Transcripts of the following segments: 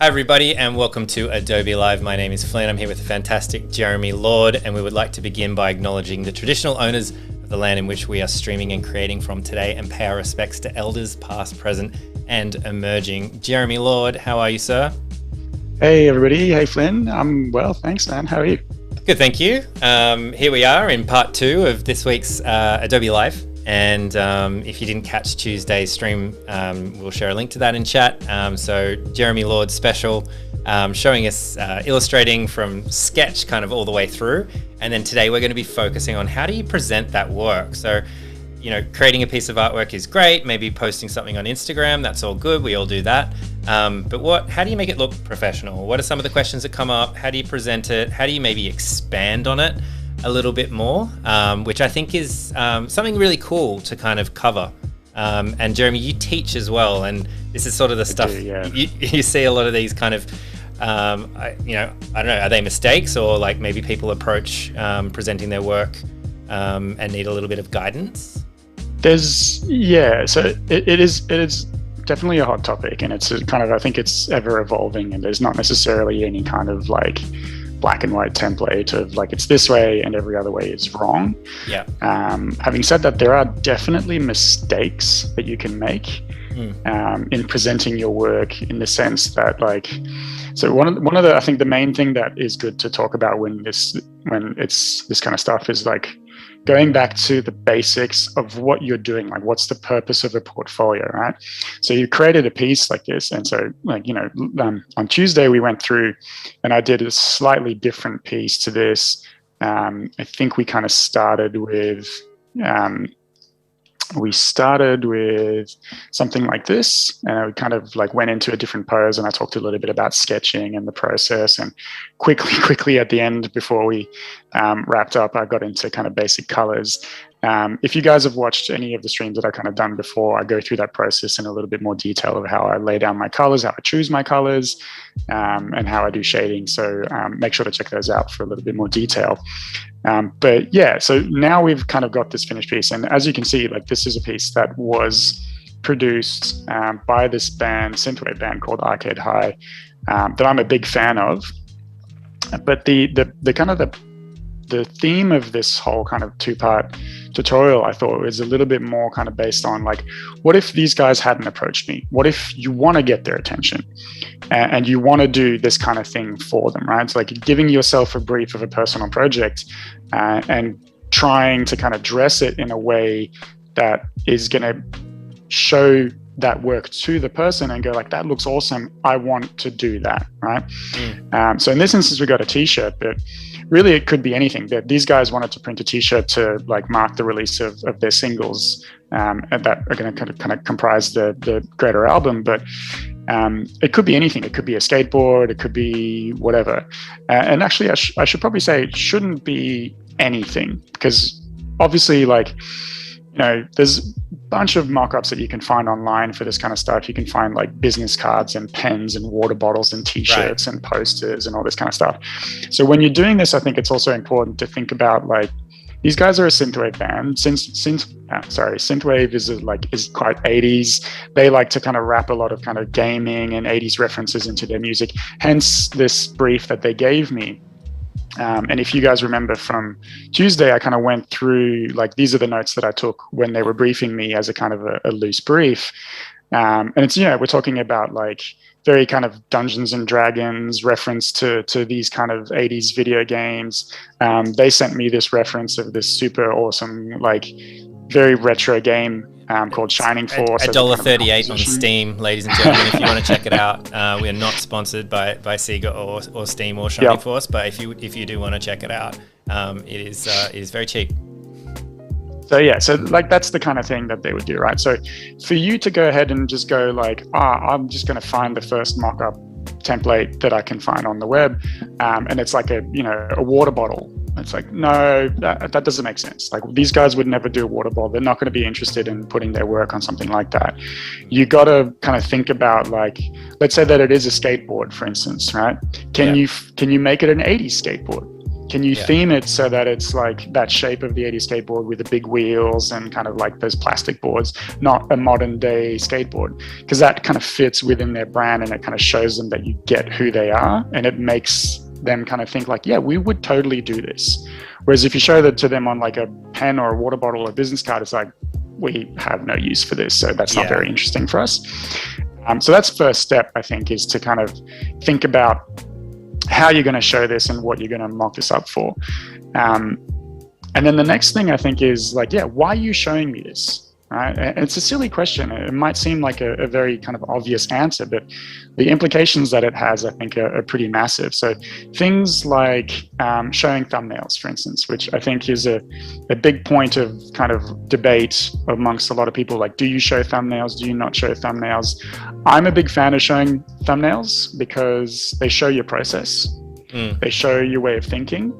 Hi everybody and welcome to Adobe Live. My name is Flynn. I'm here with the fantastic Jeremy Lord, and we would like to begin by acknowledging the traditional owners of the land in which we are streaming and creating from today and pay our respects to elders past, present and emerging. Jeremy Lord, how are you, sir? Hey everybody. Hey Flynn. I'm well, thanks, man. How are you? Good, thank you. Here we are in part 2 of this week's Adobe Live. And if you didn't catch Tuesday's stream, we'll share a link to that in chat. So Jeremy Lord special, showing us illustrating from sketch kind of all the way through. And then today we're going to be focusing on how do you present that work. So, you know, creating a piece of artwork is great. Maybe posting something on Instagram, that's all good. We all do that. But how do you make it look professional? What are some of the questions that come up? How do you present it? How do you maybe expand on it a little bit more, which I think is something really cool to kind of cover. And Jeremy, you teach as well, and this is sort of the stuff you see a lot of these kind of, I don't know, are they mistakes or like maybe people approach presenting their work and need a little bit of guidance? So it is definitely a hot topic, and it's kind of, I think it's ever evolving, and there's not necessarily any kind of like black and white template of like it's this way and every other way is wrong. Yeah. Having said that, there are definitely mistakes that you can make in presenting your work, in the sense that like, so one of the I think the main thing that is good to talk about when it's this kind of stuff is like going back to the basics of what you're doing, like what's the purpose of a portfolio, right? So you created a piece like this, and so like, you know, on Tuesday we went through and I did a slightly different piece to this. I think we kind of started with something like this, and I kind of like went into a different pose, and I talked a little bit about sketching and the process, and quickly at the end before we wrapped up, I got into kind of basic colors. If you guys have watched any of the streams that I've kind of done before, I go through that process in a little bit more detail of how I lay down my colors, how I choose my colors, and how I do shading. So make sure to check those out for a little bit more detail. But yeah, so now we've kind of got this finished piece. And as you can see, like this is a piece that was produced by this band, synthwave band called Arcade High, that I'm a big fan of. But the kind of the theme of this whole kind of 2-part tutorial, I thought, was a little bit more kind of based on like, what if these guys hadn't approached me? What if you want to get their attention and you want to do this kind of thing for them, right? It's like giving yourself a brief of a personal project and trying to kind of dress it in a way that is going to show that work to the person and go like, that looks awesome, I want to do that, right? So in this instance, we got a t-shirt, but really it could be anything. That these guys wanted to print a t-shirt to like mark the release of their singles and that are going to kind of comprise the greater album. But it could be anything. It could be a skateboard, it could be whatever. And actually I should probably say it shouldn't be anything, because obviously, like, you know, there's a bunch of mock-ups that you can find online for this kind of stuff. You can find like business cards and pens and water bottles and t-shirts and posters and all this kind of stuff. So when you're doing this, I think it's also important to think about like, these guys are a synthwave band. Synthwave is quite 80s. They like to kind of wrap a lot of kind of gaming and 80s references into their music. Hence this brief that they gave me. And if you guys remember from Tuesday, I kind of went through, like, these are the notes that I took when they were briefing me as a kind of a loose brief. And it's, we're talking about like very kind of Dungeons and Dragons reference to these kind of 80s video games. They sent me this reference of this super awesome, like very retro game called Shining Force. $1.38 on Steam, ladies and gentlemen, if you want to check it out. We're not sponsored by Sega or Steam or Shining Force, but if you do want to check it out, it is very cheap. So yeah, so like that's the kind of thing that they would do, right? So for you to go ahead and just go like, I'm just going to find the first mock-up template that I can find on the web, and it's like a water bottle. It's like, no, that doesn't make sense. Like, these guys would never do a water bottle. They're not going to be interested in putting their work on something like that. You got to kind of think about, like, let's say that it is a skateboard, for instance, right? Can you make it an 80s skateboard? Can you theme it so that it's like that shape of the 80s skateboard with the big wheels and kind of like those plastic boards, not a modern day skateboard? Because that kind of fits within their brand, and it kind of shows them that you get who they are, and it makes them kind of think like, yeah, we would totally do this. Whereas if you show that to them on like a pen or a water bottle or a business card, it's like, we have no use for this, so that's not very interesting for us. So that's first step, I think, is to kind of think about how you're going to show this and what you're going to mock this up for. And then the next thing I think is like, why are you showing me this? Right? And it's a silly question. It might seem like a very kind of obvious answer, but the implications that it has, I think, are pretty massive. So things like showing thumbnails, for instance, which I think is a big point of kind of debate amongst a lot of people. Like, do you show thumbnails? Do you not show thumbnails? I'm a big fan of showing thumbnails because they show your process. They show your way of thinking.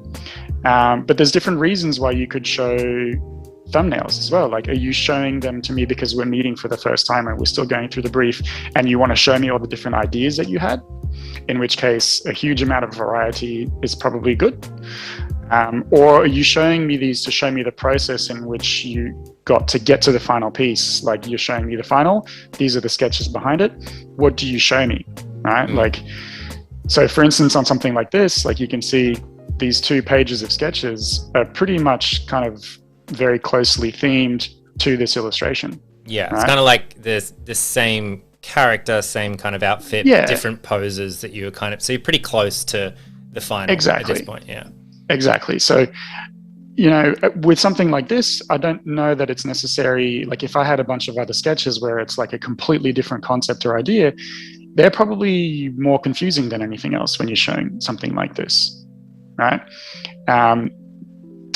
But there's different reasons why you could show thumbnails as well. Like, are you showing them to me because we're meeting for the first time and we're still going through the brief and you want to show me all the different ideas that you had? In which case, a huge amount of variety is probably good. Or are you showing me these to show me the process in which you got to get to the final piece? Like, you're showing me the final, these are the sketches behind it. What do you show me, right? Like, so for instance, on something like this, like you can see these 2 pages of sketches are pretty much kind of very closely themed to this illustration. Yeah, right? It's kind of like the same character, same kind of outfit, different poses that you were kind of, so you're pretty close to the final at this point. Yeah, exactly. So, you know, with something like this, I don't know that it's necessary. Like, if I had a bunch of other sketches where it's like a completely different concept or idea, they're probably more confusing than anything else when you're showing something like this, right?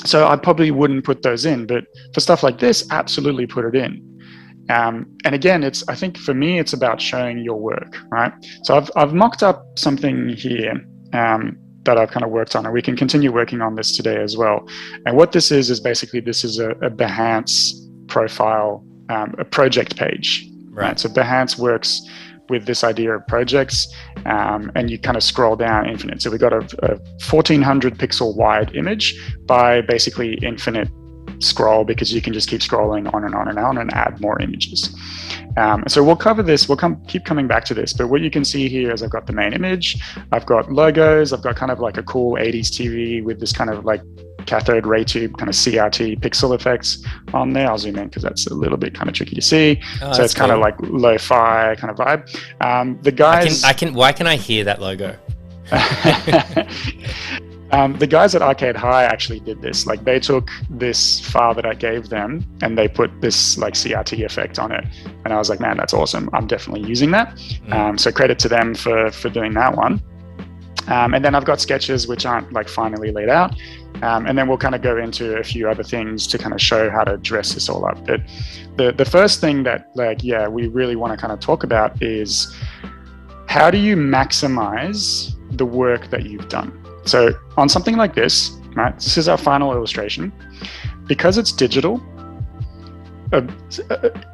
So I probably wouldn't put those in, but for stuff like this, absolutely put it in. And again, I think for me, it's about showing your work, right? So I've mocked up something here that I've kind of worked on, and we can continue working on this today as well. And what this is basically, this is a Behance profile, a project page, right? So Behance works with this idea of projects, and you kind of scroll down infinite. So we got a 1400 pixel wide image by basically infinite scroll, because you can just keep scrolling on and on and on and add more images. So we'll cover this, keep coming back to this, but what you can see here is I've got the main image, I've got logos, I've got kind of like a cool 80s TV with this kind of like cathode ray tube kind of CRT pixel effects on there. I'll zoom in because that's a little bit kind of tricky to see. So it's kind of like lo-fi kind of vibe. The guys, why can I hear that logo? The guys at Arcade High actually did this. Like, they took this file that I gave them and they put this like CRT effect on it. And I was like, man, that's awesome. I'm definitely using that. So credit to them for doing that one. And then I've got sketches which aren't like finally laid out. And then we'll kind of go into a few other things to kind of show how to dress this all up. But the first thing that we really want to kind of talk about is, how do you maximize the work that you've done? So on something like this, right, this is our final illustration. Because it's digital,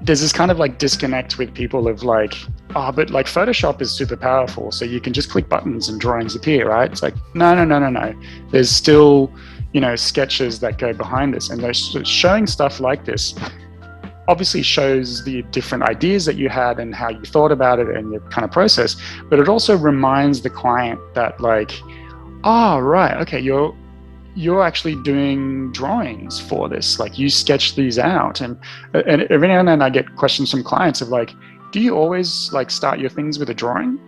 there's this kind of like disconnect with people of like, but like Photoshop is super powerful, so you can just click buttons and drawings appear, right? It's like, no. There's still, sketches that go behind this, and showing stuff like this obviously shows the different ideas that you had and how you thought about it and your kind of process, but it also reminds the client that like, right, okay, you're actually doing drawings for this. Like, you sketched these out. And every now and then I get questions from clients of like, do you always like start your things with a drawing?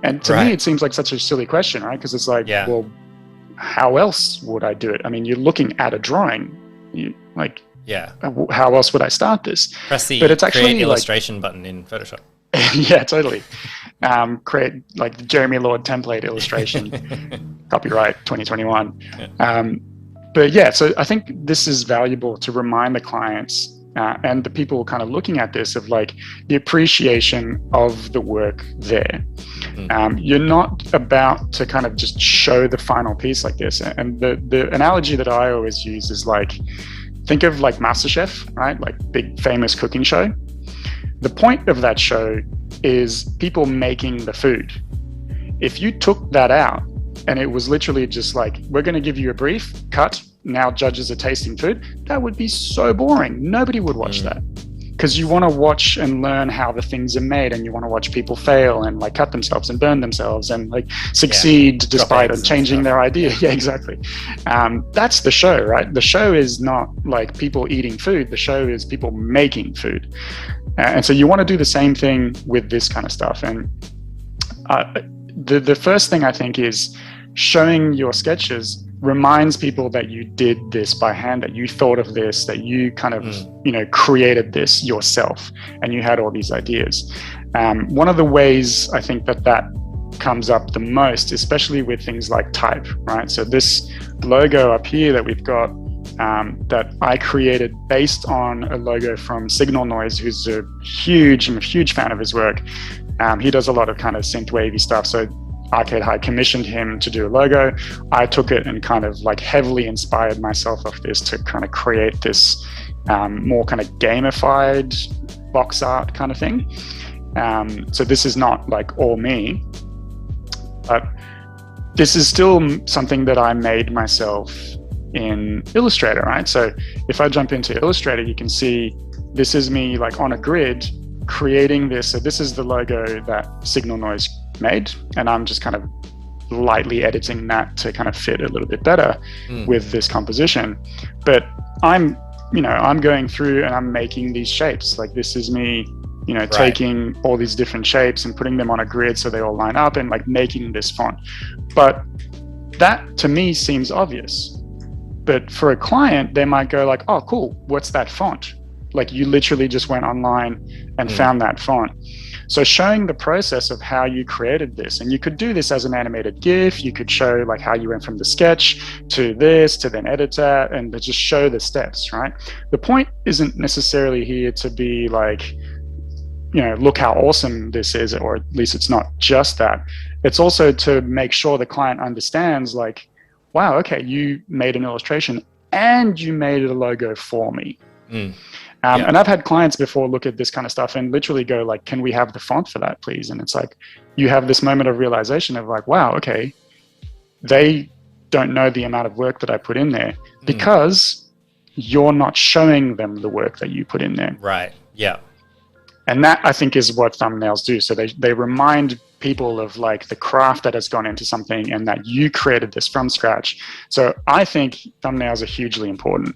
And to me, it seems like such a silly question, right? Because it's like, well, how else would I do it? I mean, you're looking at a drawing. How else would I start this? Press the but it's actually create illustration button in Photoshop. Yeah, totally. Create like the Jeremy Lord template illustration, copyright 2021. So I think this is valuable to remind the clients and the people kind of looking at this of like the appreciation of the work there. You're not about to kind of just show the final piece like this. And the analogy that I always use is like, think of like MasterChef, right? Like big famous cooking show. The point of that show is people making the food. If you took that out and it was literally just like, we're going to give you a brief, cut, now judges are tasting food, that would be so boring. Nobody would watch that. Because you want to watch and learn how the things are made, and you want to watch people fail and like cut themselves and burn themselves and like succeed despite changing their idea. Yeah, exactly. That's the show, right? The show is not like people eating food. The show is people making food. And so you want to do the same thing with this kind of stuff. And the first thing I think is showing your sketches reminds people that you did this by hand, that you thought of this, that you kind of, created this yourself, and you had all these ideas. One of the ways I think that comes up the most, especially with things like type, right? So this logo up here that we've got, that I created based on a logo from Signal Noise, who's I'm a huge fan of his work. He does a lot of kind of synthwavy stuff. So Arcade High commissioned him to do a logo. I took it and kind of like heavily inspired myself off this to kind of create this more kind of gamified box art kind of thing. So this is not like all me, but this is still something that I made myself in Illustrator, right? So if I jump into Illustrator, you can see this is me like on a grid creating this. So this is the logo that Signal Noise made, and I'm just kind of lightly editing that to kind of fit a little bit better with this composition. But I'm going through and I'm making these shapes. Like this is me, taking all these different shapes and putting them on a grid so they all line up and like making this font. But that to me seems obvious. But for a client, they might go like, oh, cool, what's that font? Like you literally just went online and found that font. So showing the process of how you created this, and you could do this as an animated GIF, you could show like how you went from the sketch to this, to then edit that, and just show the steps, right? The point isn't necessarily here to be like, look how awesome this is, or at least it's not just that. It's also to make sure the client understands like, wow, okay, you made an illustration and you made a logo for me. And I've had clients before look at this kind of stuff and literally go like, can we have the font for that, please? And it's like, you have this moment of realization of like, wow, okay, they don't know the amount of work that I put in there because you're not showing them the work that you put in there. Right. Yeah. And that I think is what thumbnails do. So they remind people of like the craft that has gone into something and that you created this from scratch. So I think thumbnails are hugely important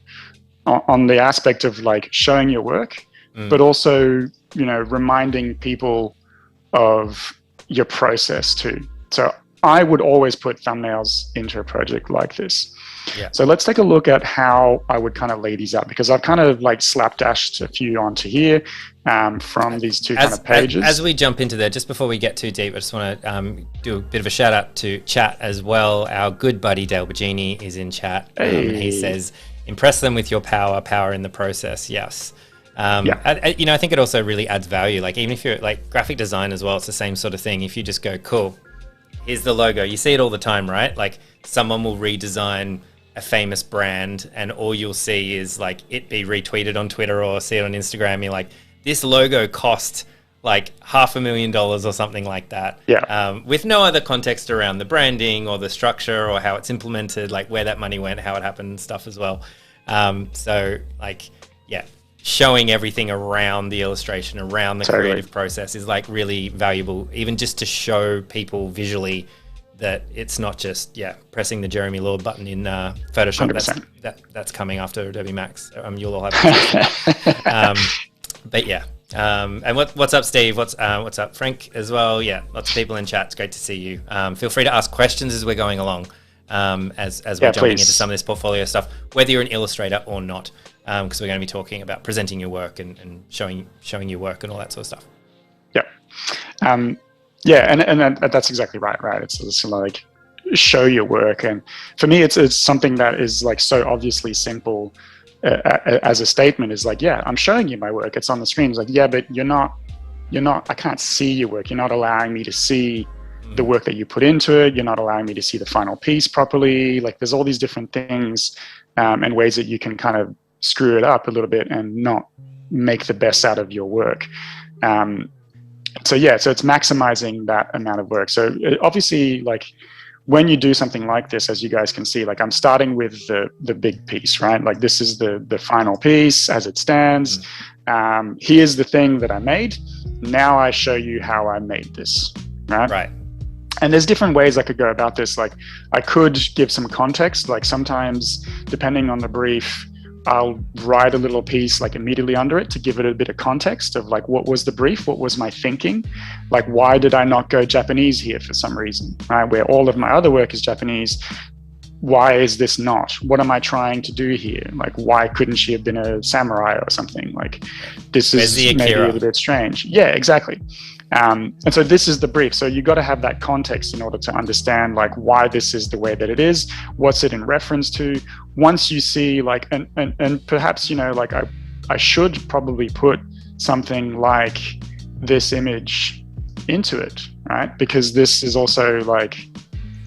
on the aspect of like showing your work, but also, reminding people of your process too. So I would always put thumbnails into a project like this. Yeah. So let's take a look at how I would kind of lay these out, because I've kind of like slapdashed a few onto here from these two kind of pages. As we jump into there, just before we get too deep, I just want to do a bit of a shout out to chat as well. Our good buddy Dale Bagini is in chat. He says, impress them with your power in the process. Yes. I think it also really adds value. Like even if you're like graphic design as well, it's the same sort of thing. If you just go, cool, here's the logo. You see it all the time, right? Like someone will redesign a famous brand and all you'll see is like it be retweeted on Twitter or see it on Instagram. You're like, this logo cost like $500,000 or something like that. Yeah. With no other context around the branding or the structure or how it's implemented, like where that money went, how it happened and stuff as well. So like, showing everything around the illustration, around the creative process is like really valuable, even just to show people visually that it's not just pressing the Jeremy Lord button in Photoshop. That's coming after Adobe Max. You'll all have but and what's up, Steve? What's up, Frank as well? Yeah, lots of people in chat. It's great to see you. Feel free to ask questions as we're going along, as we're jumping into some of this portfolio stuff, whether you're an illustrator or not, because we're going to be talking about presenting your work and showing your work and all that sort of stuff. And that's exactly right. It's just like show your work, and for me, it's something that is like so obviously simple. As a statement is like, I'm showing you my work. It's on the screen. It's like, but you're not, I can't see your work. You're not allowing me to see the work that you put into it. You're not allowing me to see the final piece properly. Like there's all these different things and ways that you can kind of screw it up a little bit and not make the best out of your work. So it's maximizing that amount of work. So obviously like when you do something like this, as you guys can see, like I'm starting with the big piece, right? Like this is the final piece as it stands. Here's the thing that I made. Now I show you how I made this, right? Right. And there's different ways I could go about this. Like I could give some context. Like sometimes, depending on the brief, I'll write a little piece like immediately under it to give it a bit of context of like, what was the brief? What was my thinking? Like, why did I not go Japanese here for some reason, right? Where all of my other work is Japanese. Why is this not? What am I trying to do here? Like, why couldn't she have been a samurai or something? Like, this is maybe a little bit strange. Yeah, exactly. And so this is the brief. So you got to have that context in order to understand like why this is the way that it is. What's it in reference to? Once you see like, and perhaps, you know, like I should probably put something like this image into it, right? Because this is also like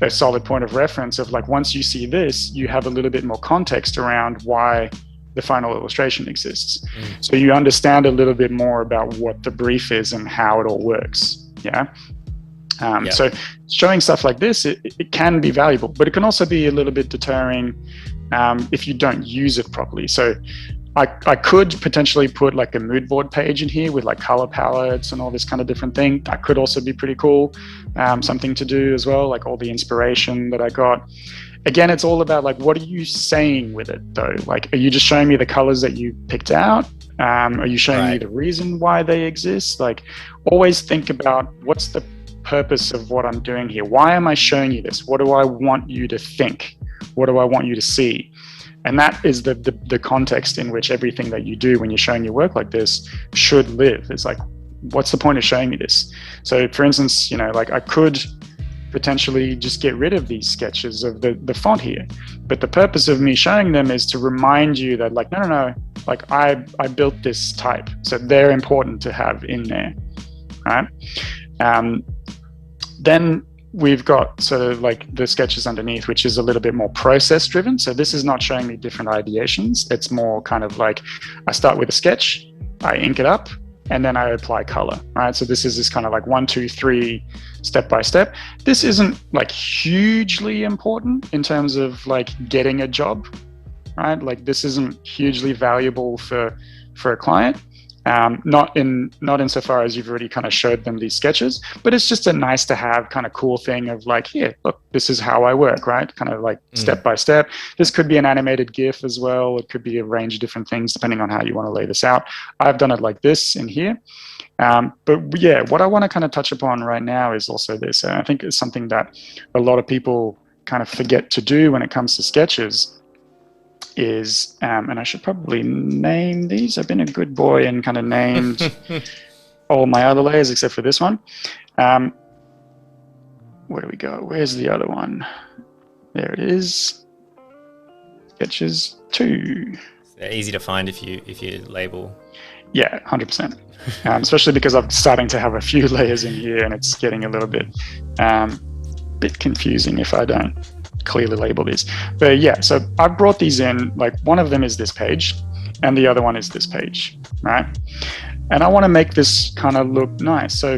a solid point of reference of like, once you see this, you have a little bit more context around why the final illustration exists. So you understand a little bit more about what the brief is and how it all works. Yeah. So showing stuff like this, it can be valuable, but it can also be a little bit deterring if you don't use it properly. So I could potentially put like a mood board page in here with like color palettes and all this kind of different thing. That could also be pretty cool. Something to do as well, like all the inspiration that I got. Again, it's all about like, what are you saying with it though? Like, are you just showing me the colors that you picked out? Are you showing me the reason why they exist? Like, always think about what's the purpose of what I'm doing here? Why am I showing you this? What do I want you to think? What do I want you to see? And that is the context in which everything that you do when you're showing your work like this should live. It's like, what's the point of showing me this? So for instance, you know, like I could potentially just get rid of these sketches of the font here. But the purpose of me showing them is to remind you that like, no, like I built this type. So they're important to have in there, right? Then we've got sort of like the sketches underneath, which is a little bit more process driven. So this is not showing me different ideations. It's more kind of like I start with a sketch, I ink it up, and then I apply color, right? So this is this kind of like 1, 2, 3 step by step. This isn't like hugely important in terms of like getting a job, right? Like this isn't hugely valuable for a client. Not insofar as you've already kind of showed them these sketches, but it's just a nice to have kind of cool thing of like, here, look, this is how I work, right? Kind of like step by step. This could be an animated GIF as well. It could be a range of different things depending on how you want to lay this out. I've done it like this in here. But yeah, what I want to kind of touch upon right now is also this. And I think it's something that a lot of people kind of forget to do when it comes to sketches is, and I should probably name these. I've been a good boy and kind of named all my other layers except for this one. Where do we go? Where's the other one? There it is. Sketches 2. They're easy to find if you label. Yeah, 100%. Especially because I'm starting to have a few layers in here and it's getting a little bit confusing if I don't clearly label these. But yeah, so I've brought these in, like one of them is this page and the other one is this page, right? And I want to make this kind of look nice. So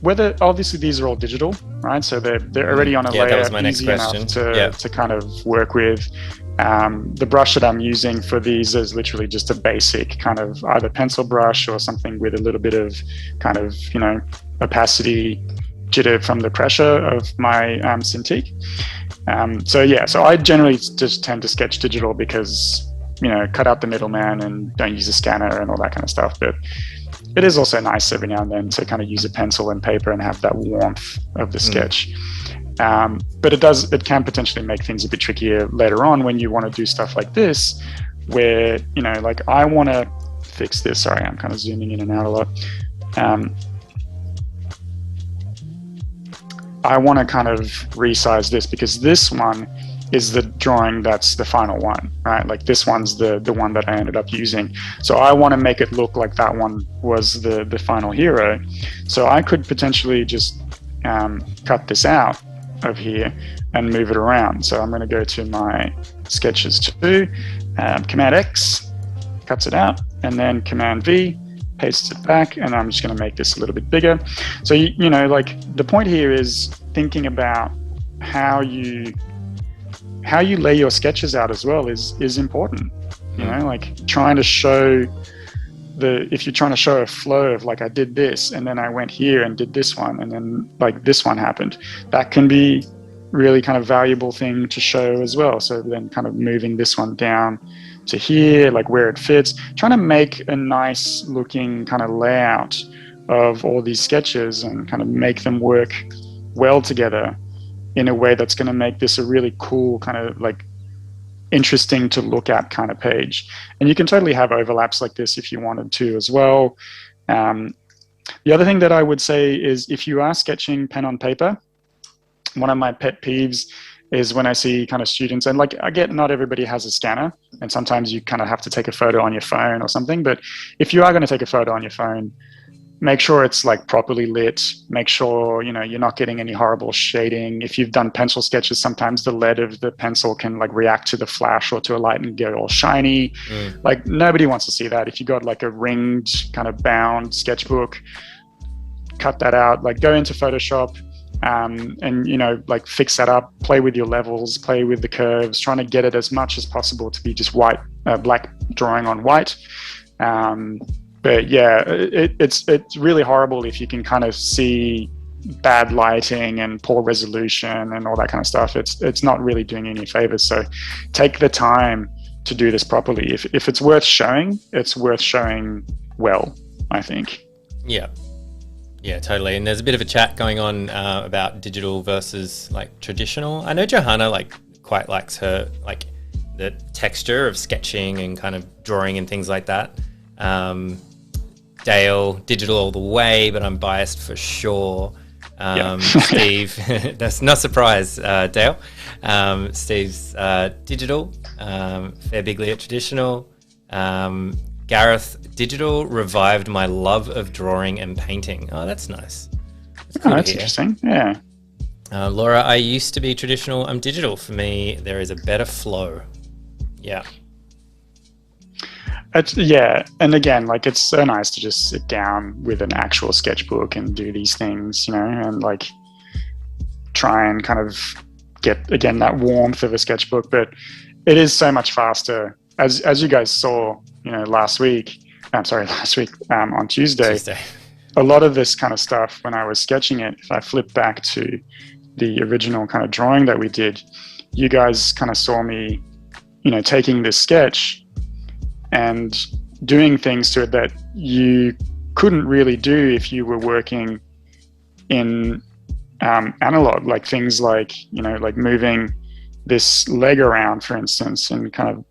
whether, obviously these are all digital, right? So they're already on a layer, that was my next easy question. enough to kind of work with. The brush that I'm using for these is literally just a basic kind of either pencil brush or something with a little bit of kind of, you know, opacity, jitter from the pressure of my Cintiq. So yeah, so I generally just tend to sketch digital because, you know, cut out the middleman and don't use a scanner and all that kind of stuff. But it is also nice every now and then to kind of use a pencil and paper and have that warmth of the sketch. But it can potentially make things a bit trickier later on when you want to do stuff like this, where, you know, like I want to fix this. Sorry, I'm kind of zooming in and out a lot. I want to kind of resize this because this one is the drawing that's the final one, right? Like this one's the one that I ended up using. So I want to make it look like that one was the final hero. So I could potentially just cut this out of here and move it around. So I'm going to go to my sketches 2, Command X, cuts it out, and then Command V, pastes it back, and I'm just going to make this a little bit bigger. So, you know, like the point here is thinking about how you lay your sketches out as well is important. You know, like trying to show if you're trying to show a flow of like, I did this and then I went here and did this one and then like this one happened, that can be really kind of valuable thing to show as well. So then kind of moving this one down to here, like where it fits, trying to make a nice looking kind of layout of all these sketches and kind of make them work well together in a way that's going to make this a really cool kind of like interesting to look at kind of page. And you can totally have overlaps like this if you wanted to as well. The other thing that I would say is if you are sketching pen on paper, one of my pet peeves is when I see kind of students, and like I get not everybody has a scanner and sometimes you kind of have to take a photo on your phone or something, but if you are going to take a photo on your phone, make sure it's like properly lit, make sure, you know, you're not getting any horrible shading. If you've done pencil sketches, sometimes the lead of the pencil can like react to the flash or to a light and get all shiny. Like nobody wants to see that. If you got like a ringed kind of bound sketchbook, cut that out, like go into Photoshop and, you know, like fix that up, play with your levels, play with the curves, trying to get it as much as possible to be just white, black drawing on white. But yeah, it's really horrible if you can kind of see bad lighting and poor resolution and all that kind of stuff. It's not really doing you any favors. So take the time to do this properly. If it's worth showing, it's worth showing well, I think. Yeah, totally. And there's a bit of a chat going on about digital versus like traditional. I know Johanna like quite likes her like the texture of sketching and kind of drawing and things like that. Dale, digital all the way, but I'm biased for sure. Steve, that's not a surprise, Dale. Steve's digital, Fair Biglia traditional. Gareth, digital revived my love of drawing and painting. Oh, that's nice. That's interesting. Yeah. Laura, I used to be traditional. I'm digital. For me, there is a better flow. Yeah. And again, like it's so nice to just sit down with an actual sketchbook and do these things, you know, and like try and kind of get again that warmth of a sketchbook. But it is so much faster, as you guys saw, you know, on Tuesday. A lot of this kind of stuff when I was sketching it, if I flip back to the original kind of drawing that we did, you guys kind of saw me, you know, taking this sketch and doing things to it that you couldn't really do if you were working in analog, like things like, you know, like moving this leg around, for instance, and kind of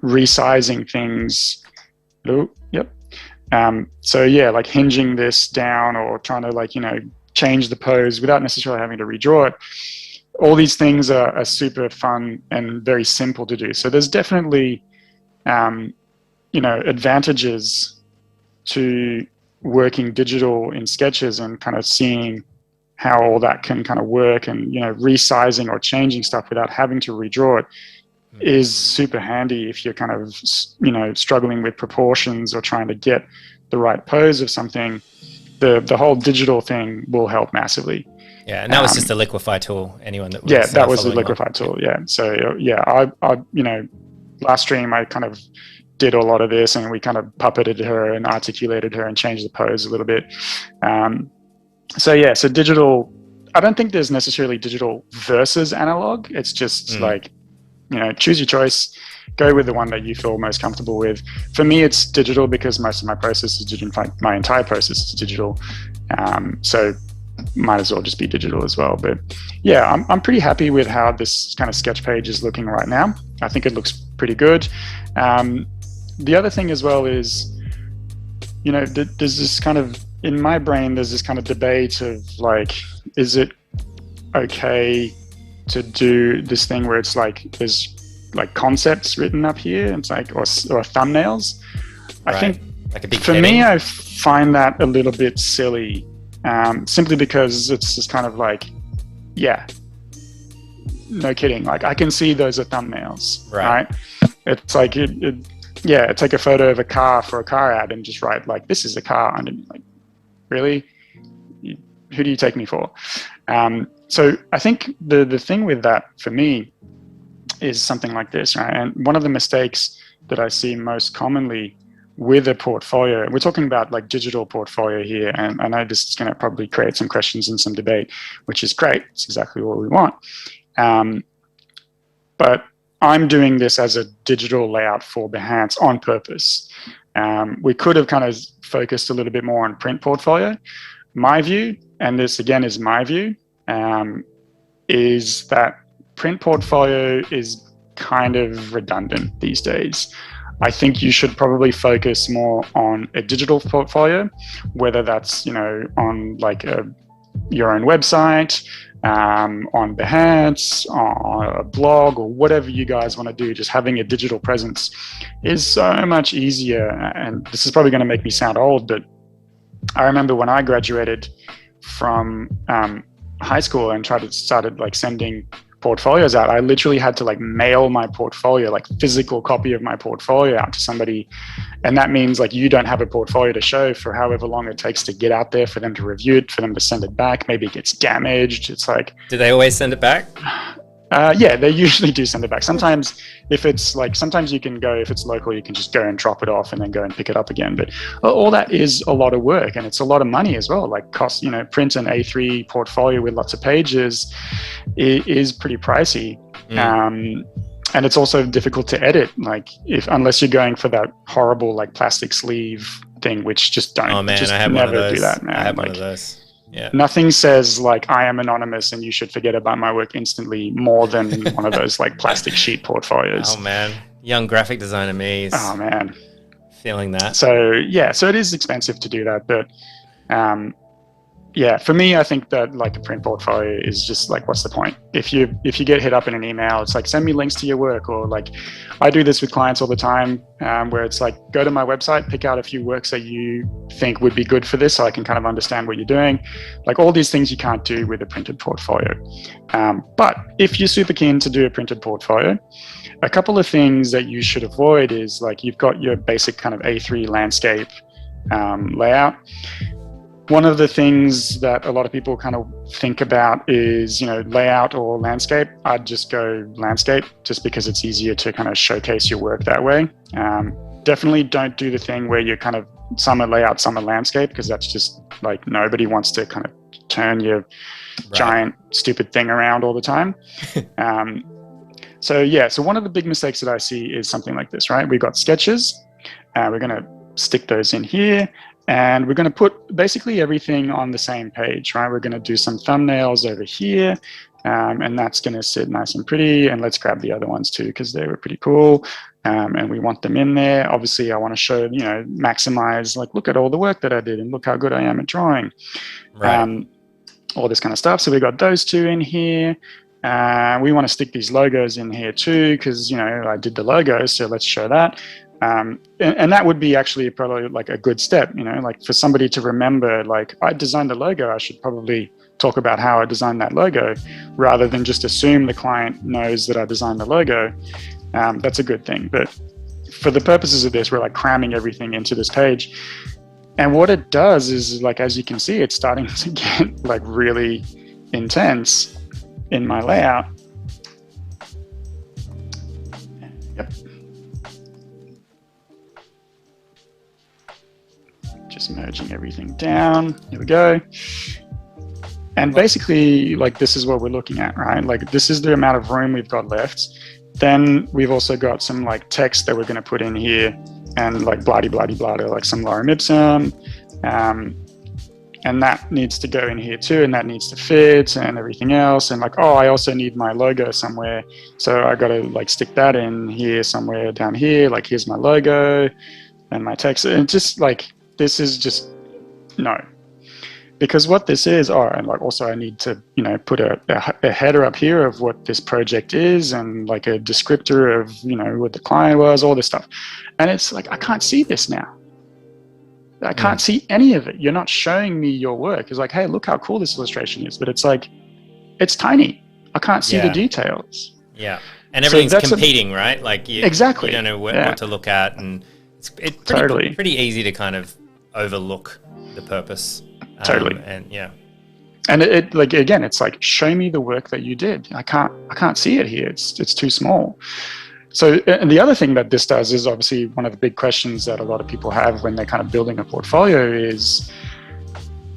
resizing things. So yeah, like hinging this down or trying to like, you know, change the pose without necessarily having to redraw it. All these things are super fun and very simple to do. So there's definitely you know, advantages to working digital in sketches and kind of seeing how all that can kind of work, and, you know, resizing or changing stuff without having to redraw it is super handy if you're kind of, you know, struggling with proportions or trying to get the right pose of something. The whole digital thing will help massively. Yeah, and that was just a liquify tool. Anyone that was that was the liquify tool. Yeah, so yeah, I you know, last stream I kind of did a lot of this, and we kind of puppeted her and articulated her and changed the pose a little bit. So yeah, so digital, I don't think there's necessarily digital versus analog. It's just like, you know, choose your choice, go with the one that you feel most comfortable with. For me, it's digital because most of my process is digital. In fact, my entire process is digital. So might as well just be digital as well. But yeah, I'm pretty happy with how this kind of sketch page is looking right now. I think it looks pretty good. The other thing as well is, you know, there's this kind of, in my brain, there's this kind of debate of like, is it okay to do this thing where it's like, there's like concepts written up here, it's like, or thumbnails. Right. I think like a big for heading. me, I find that a little bit silly, simply because it's just kind of like, yeah, no kidding. Like I can see those are thumbnails, right? It's like, it's like a photo of a car for a car ad and just write like, this is a car underneath. Like, really? Who do you take me for? So I think the thing with that for me is something like this, right? And one of the mistakes that I see most commonly with a portfolio, we're talking about like digital portfolio here, and I know this is going to probably create some questions and some debate, which is great. It's exactly what we want. But I'm doing this as a digital layout for Behance on purpose. We could have kind of focused a little bit more on print portfolio. My view, and this again is my view, is that print portfolio is kind of redundant these days. I think you should probably focus more on a digital portfolio, whether that's, on like your own website, on Behance, on a blog, or whatever you guys want to do. Just having a digital presence is so much easier. And this is probably going to make me sound old, but I remember when I graduated from high school and started like sending portfolios out, I literally had to like mail my portfolio, like physical copy of my portfolio out to somebody. And that means like you don't have a portfolio to show for however long it takes to get out there, for them to review it, for them to send it back. Maybe it gets damaged. It's like, do they always send it back? Yeah, they usually do send it back. Sometimes if it's like, sometimes you can go, if it's local, you can just go and drop it off and then go and pick it up again. But all that is a lot of work, and it's a lot of money as well. Like cost, print an A3 portfolio with lots of pages is pretty pricey. And it's also difficult to edit. Like unless you're going for that horrible like plastic sleeve thing, which just don't, oh man, just I have never one of those. do that, man. I have like, one of those. Yeah. Nothing says like I am anonymous and you should forget about my work instantly more than one of those like plastic sheet portfolios. Oh man, young graphic designer me is feeling that. So yeah, so it is expensive to do that, but yeah, for me, I think that like a print portfolio is just like, what's the point? If you get hit up in an email, it's like, send me links to your work. Or like, I do this with clients all the time, where it's like, go to my website, pick out a few works that you think would be good for this, so I can kind of understand what you're doing. Like all these things you can't do with a printed portfolio. But if you're super keen to do a printed portfolio, a couple of things that you should avoid is like, you've got your basic kind of A3 landscape layout. One of the things that a lot of people kind of think about is, layout or landscape. I'd just go landscape just because it's easier to kind of showcase your work that way. Definitely don't do the thing where you're kind of some are layout, some are landscape, because that's just like nobody wants to kind of turn your giant stupid thing around all the time. So one of the big mistakes that I see is something like this, right? We've got sketches. We're going to stick those in here. And we're going to put basically everything on the same page, right? We're going to do some thumbnails over here, and that's going to sit nice and pretty. And let's grab the other ones too, because they were pretty cool. And we want them in there. Obviously, I want to show, maximize, like, look at all the work that I did and look how good I am at drawing. Right. All this kind of stuff. So we got those two in here. We want to stick these logos in here too, because, I did the logo, so let's show that. And that would be actually probably like a good step, like for somebody to remember, like I designed the logo, I should probably talk about how I designed that logo rather than just assume the client knows that I designed the logo. That's a good thing. But for the purposes of this, we're like cramming everything into this page. And what it does is, like, as you can see, it's starting to get like really intense in my layout. Yep. Just merging everything down. Here we go. And basically, like, this is what we're looking at, right? Like, this is the amount of room we've got left. Then we've also got some like text that we're going to put in here, and like blah-de-blah-de-blah, like some lorem ipsum. And that needs to go in here too, and that needs to fit and everything else. And like, I also need my logo somewhere. So I got to like stick that in here somewhere down here. Like, here's my logo and my text. And just like, this is just no, because what this is, and like also I need to, put a header up here of what this project is, and like a descriptor of, what the client was, all this stuff. And it's like, I can't see this now. I can't see any of it. You're not showing me your work. It's like, hey, look how cool this illustration is. But it's like, it's tiny. I can't see the details. Yeah. And everything's competing, right? Like, exactly. You don't know what to look at. And it's pretty easy to kind of overlook the purpose. Totally. And yeah. And it like, again, it's like, show me the work that you did. I can't see it here. It's too small. So, and the other thing that this does is obviously one of the big questions that a lot of people have when they're kind of building a portfolio is,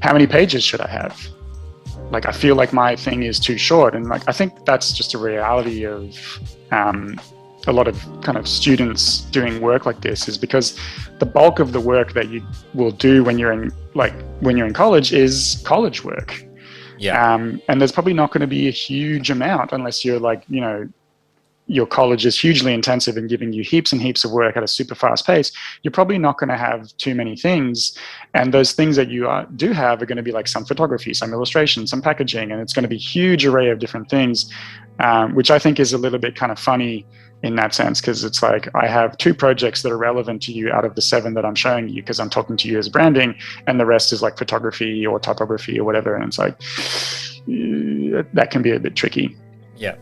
how many pages should I have? Like, I feel like my thing is too short. And like, I think that's just a reality of a lot of kind of students doing work like this, is because the bulk of the work that you will do when you're in college is college work. Yeah. And there's probably not going to be a huge amount unless you're like, you know, your college is hugely intensive and giving you heaps and heaps of work at a super fast pace. You're probably not going to have too many things. And those things that you do have are going to be like some photography, some illustration, some packaging, and it's going to be a huge array of different things, which I think is a little bit kind of funny in that sense, because it's like, I have 2 projects that are relevant to you out of the 7 that I'm showing you, because I'm talking to you as branding, and the rest is like photography or typography or whatever. And it's like, that can be a bit tricky. Yeah.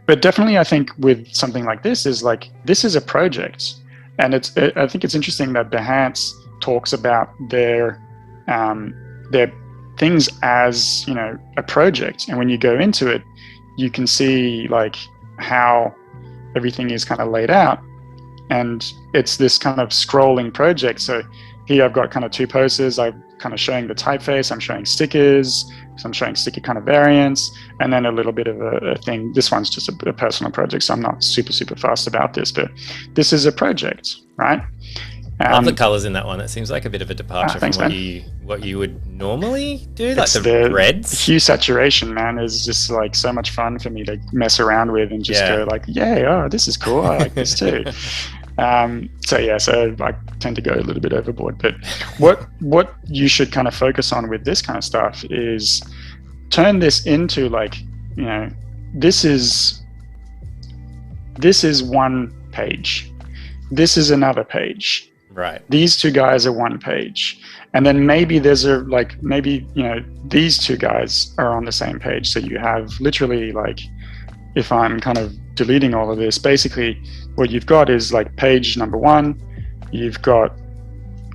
But definitely, I think with something like this is like, this is a project, and I think it's interesting that Behance talks about their things as, you know, a project. And when you go into it, you can see like how everything is kind of laid out, and it's this kind of scrolling project. So here I've got kind of 2 posters. I'm kind of showing the typeface, I'm showing stickers, so I'm showing sticker kind of variants, and then a little bit of a thing. This one's just a personal project, so I'm not super fast about this, but this is a project, right? I love the colors in that one. It seems like a bit of a departure thanks, from what you would normally do, like the reds. Hue saturation, man, is just like so much fun for me to mess around with and just go like, oh, this is cool. I like this too. So I tend to go a little bit overboard. But what you should kind of focus on with this kind of stuff is turn this into like, you know, this is one page. This is another page. Right. These 2 guys are one page. And then maybe you know, these 2 guys are on the same page. So you have literally like, if I'm kind of deleting all of this, basically what you've got is like page number 1, you've got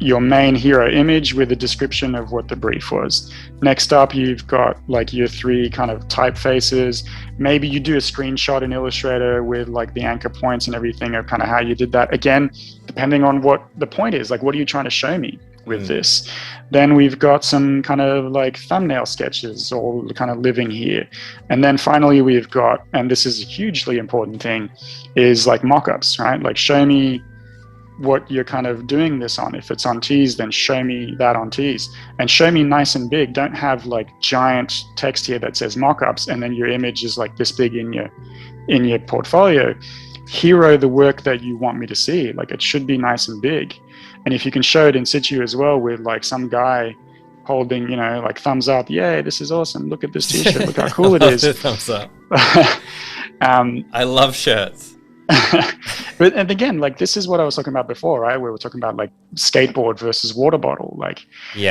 your main hero image with a description of what the brief was. Next up, you've got like your 3 kind of typefaces. Maybe you do a screenshot in Illustrator with like the anchor points and everything of kind of how you did that. Again, depending on what the point is, like, what are you trying to show me with this? Then we've got some kind of like thumbnail sketches all kind of living here. And then finally we've got, and this is a hugely important thing, is like mockups, right? Like, show me what you're kind of doing this on. If it's on tees, then show me that on tees, and show me nice and big. Don't have like giant text here that says mockups and then your image is like this big in your portfolio. Hero the work that you want me to see. Like, it should be nice and big. And if you can show it in situ as well, with like some guy holding, you know, like thumbs up, yay, this is awesome, look at this t-shirt, look how cool it is. Thumbs up. I love shirts. But, and again, like, this is what I was talking about before, right? We were talking about like skateboard versus water bottle. Like,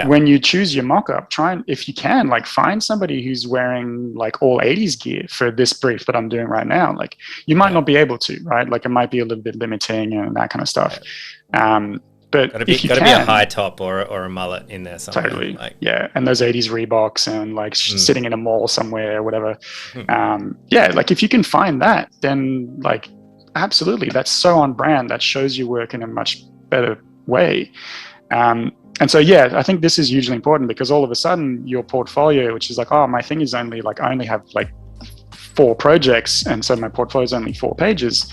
when you choose your mock-up, try and, if you can, like, find somebody who's wearing like all 80s gear for this brief that I'm doing right now. Like, you might not be able to, right? Like, it might be a little bit limiting and that kind of stuff. But gotta be a high top or a mullet in there somewhere. Totally. Like, and those 80s Reeboks and like sitting in a mall somewhere or whatever. Like, if you can find that, then like, absolutely, that's so on brand. That shows your work in a much better way. And so, I think this is hugely important, because all of a sudden your portfolio, which is like, oh, my thing is only like, I only have like 4 projects, and so my portfolio is only 4 pages.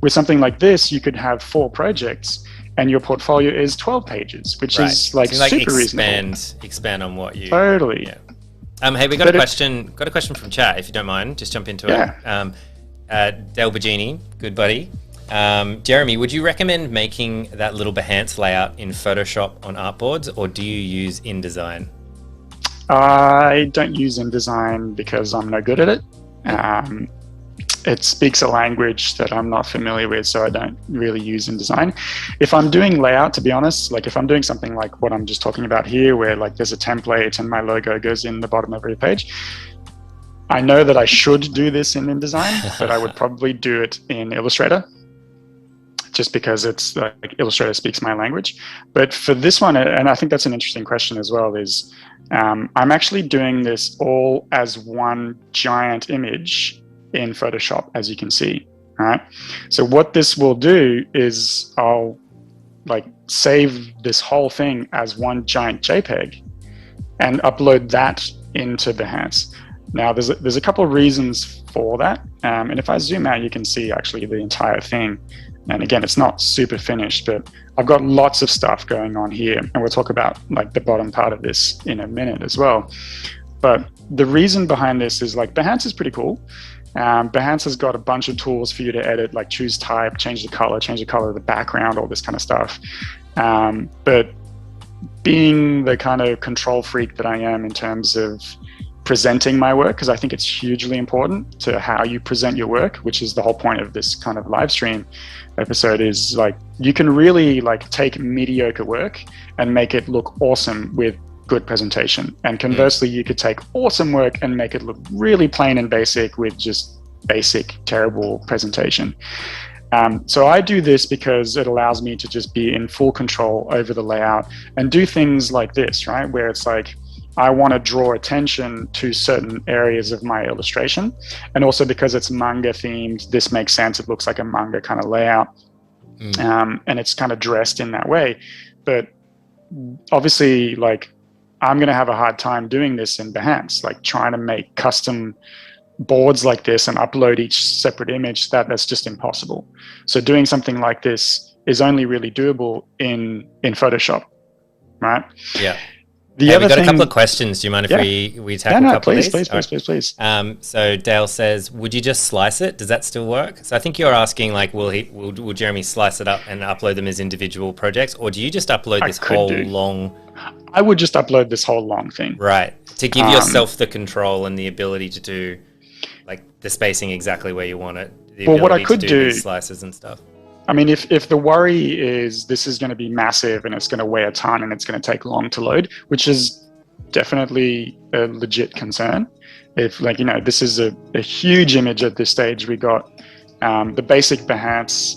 With something like this, you could have 4 projects and your portfolio is 12 pages, which is like super reasonable. Expand on what you... Totally. Hey, we got a question from chat, if you don't mind. Just jump into it. Dale Bagini, good buddy. Jeremy, would you recommend making that little Behance layout in Photoshop on artboards, or do you use InDesign? I don't use InDesign because I'm no good at it. It speaks a language that I'm not familiar with, so I don't really use InDesign. If I'm doing layout, to be honest, like if I'm doing something like what I'm just talking about here, where like there's a template and my logo goes in the bottom of every page, I know that I should do this in InDesign, but I would probably do it in Illustrator, just because it's like Illustrator speaks my language. But for this one, and I think that's an interesting question as well, is I'm actually doing this all as one giant image in Photoshop, as you can see, right? So what this will do is I'll like save this whole thing as one giant JPEG and upload that into Behance. Now, there's a couple of reasons for that. And if I zoom out, you can see actually the entire thing. And again, it's not super finished, but I've got lots of stuff going on here. And we'll talk about like the bottom part of this in a minute as well. But the reason behind this is like Behance is pretty cool. Behance has got a bunch of tools for you to edit, like choose type, change the color of the background, all this kind of stuff. But being the kind of control freak that I am in terms of presenting my work, because I think it's hugely important to how you present your work, which is the whole point of this kind of live stream episode, is like you can really like take mediocre work and make it look awesome with good presentation. And conversely, you could take awesome work and make it look really plain and basic with just basic, terrible presentation. So I do this because it allows me to just be in full control over the layout and do things like this, right? Where it's like, I want to draw attention to certain areas of my illustration. And also because it's manga themed, this makes sense. It looks like a manga kind of layout. And it's kind of dressed in that way. But obviously, like, I'm going to have a hard time doing this in Behance, like trying to make custom boards like this and upload each separate image. That's just impossible. So doing something like this is only really doable in Photoshop, right? Yeah. We've got a couple of questions. Do you mind if we tackle a couple of these? Please. So Dale says, would you just slice it? Does that still work? So I think you're asking, like, will Jeremy slice it up and upload them as individual projects, or do you just upload this whole long? I would just upload this whole long thing. Right, to give yourself the control and the ability to do, like, the spacing exactly where you want it. Well, what I could do slices and stuff. I mean, if the worry is this is going to be massive and it's going to weigh a ton and it's going to take long to load, which is definitely a legit concern. If, like, you know, this is a huge image at this stage. We got the basic Behance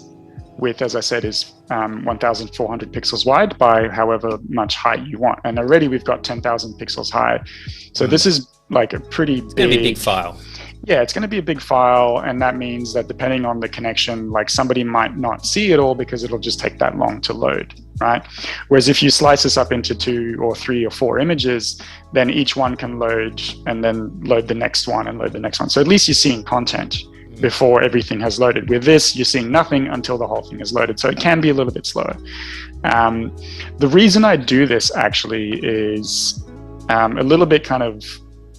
width, as I said, is 1,400 pixels wide by however much height you want. And already we've got 10,000 pixels high. So this is like a pretty big file. Yeah, it's going to be a big file, and that means that depending on the connection, like somebody might not see it all because it'll just take that long to load, right? Whereas if you slice this up into 2 or 3 or 4 images, then each one can load and then load the next one and load the next one. So at least you're seeing content before everything has loaded. With this, you're seeing nothing until the whole thing is loaded. So it can be a little bit slower. The reason I do this actually is a little bit kind of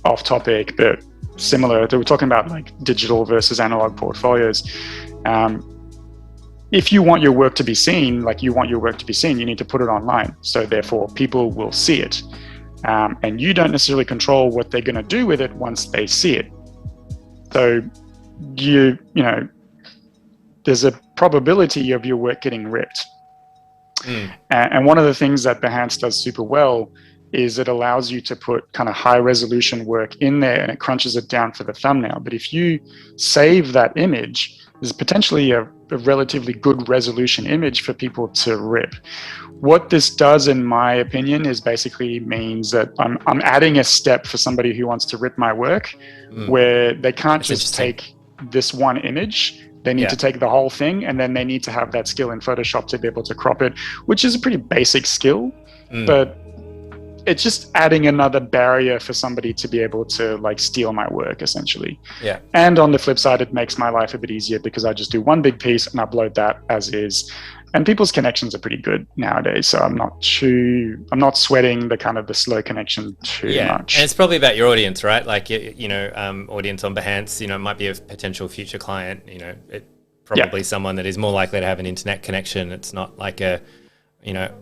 off topic, but similar. We're talking about like digital versus analog portfolios. If you want your work to be seen, you need to put it online. So therefore, people will see it. And you don't necessarily control what they're going to do with it once they see it. So you know, there's a probability of your work getting ripped. And one of the things that Behance does super well is it allows you to put kind of high resolution work in there and it crunches it down for the thumbnail. But if you save that image, there's potentially a relatively good resolution image for people to rip. What this does, in my opinion, is basically means that I'm adding a step for somebody who wants to rip my work, where they can't just take this one image. They need to take the whole thing, and then they need to have that skill in Photoshop to be able to crop it, which is a pretty basic skill, but it's just adding another barrier for somebody to be able to like steal my work, essentially. Yeah. And on the flip side, it makes my life a bit easier because I just do one big piece and upload that as is. And people's connections are pretty good nowadays, so I'm not sweating the kind of the slow connection too much. And it's probably about your audience, right? Like, you know, audience on Behance, you know, might be a potential future client. You know, it probably someone that is more likely to have an internet connection. It's not like a, you know,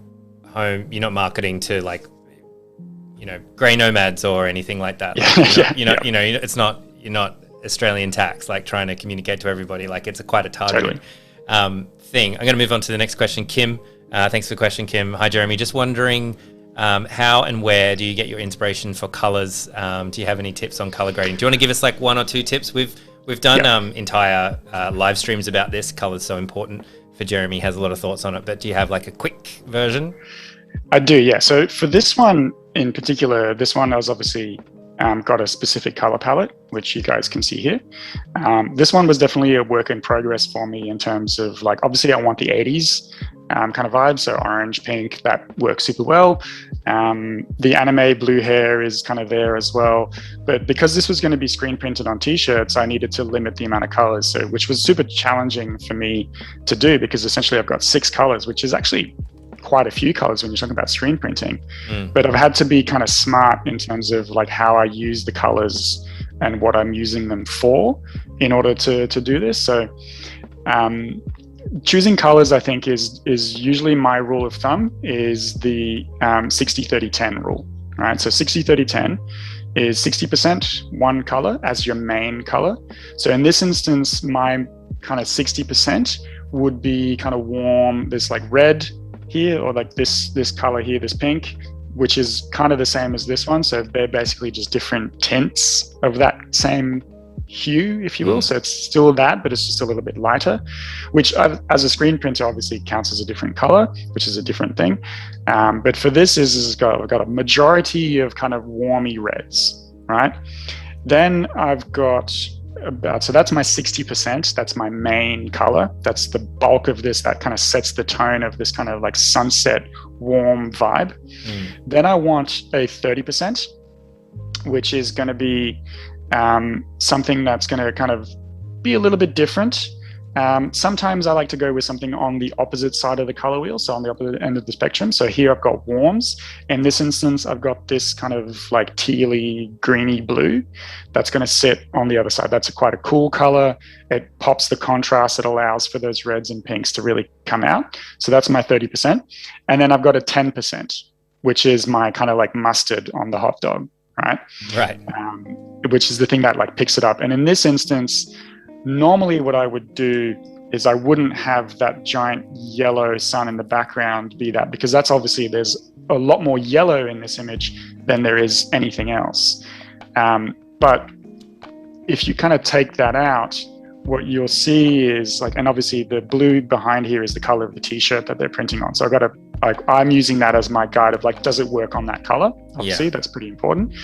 home. You're not marketing to like, you know, grey nomads or anything like that. Like, you know, it's not, you're not Australian tax, like trying to communicate to everybody. Like, it's quite a targeted thing. I'm going to move on to the next question. Kim, thanks for the question, Kim. Hi, Jeremy. Just wondering, how and where do you get your inspiration for colors? Do you have any tips on color grading? Do you want to give us like 1 or 2 tips? We've done entire live streams about this. Color's so important for Jeremy. Has a lot of thoughts on it, but do you have like a quick version? I do, yeah. So for this one, in particular, this one has obviously got a specific color palette, which you guys can see here. This one was definitely a work in progress for me in terms of like, obviously I want the 80s kind of vibe. So orange, pink, that works super well. The anime blue hair is kind of there as well. But because this was going to be screen printed on t-shirts, I needed to limit the amount of colors, so, which was super challenging for me to do, because essentially I've got 6 colors, which is actually quite a few colors when you're talking about screen printing. But I've had to be kind of smart in terms of like how I use the colors and what I'm using them for in order to do this. So choosing colors, I think, is usually my rule of thumb is the 60-30-10 rule, right? So 60-30-10 is 60% one color as your main color. So in this instance, my kind of 60% would be kind of warm, this like red here, or like this color here, this pink, which is kind of the same as this one. So they're basically just different tints of that same hue, if you will. So it's still that, but it's just a little bit lighter, which as a screen printer obviously counts as a different color, which is a different thing. But for this I've got a majority of kind of warmy reds, right? Then I've got so that's my 60%. That's my main color. That's the bulk of this. That kind of sets the tone of this kind of like sunset warm vibe. Then I want a 30%, which is going to be something that's going to kind of be a little bit different. Sometimes I like to go with something on the opposite side of the color wheel, so on the opposite end of the spectrum. So here I've got warms. In this instance, I've got this kind of like tealy, greeny blue that's going to sit on the other side. That's quite a cool color. It pops the contrast. It allows for those reds and pinks to really come out. So that's my 30%. And then I've got a 10%, which is my kind of like mustard on the hot dog, right? Right. Which is the thing that like picks it up. And in this instance, normally what I would do is I wouldn't have that giant yellow sun in the background be that, because that's obviously there's a lot more yellow in this image than there is anything else. But if you kind of take that out, what you'll see is like, and obviously the blue behind here is the color of the t-shirt that they're printing on. So I've got to, like, I'm using that as my guide of like, does it work on that color? Obviously, that's pretty important.